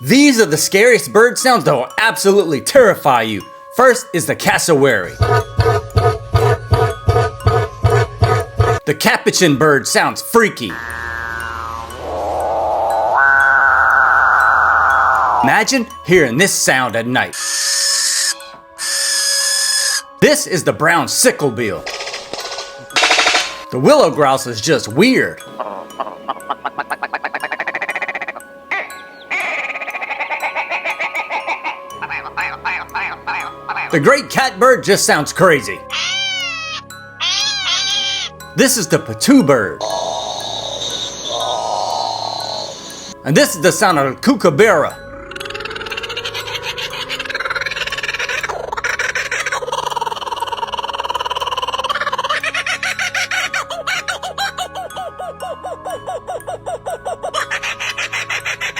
These are the scariest bird sounds that will absolutely terrify you. First is the cassowary. The capuchin bird sounds freaky. Imagine hearing this sound at night. This is the brown sicklebill. The willow grouse is just weird. The great catbird just sounds crazy. This is the patoo bird. And this is the sound of the kookaburra.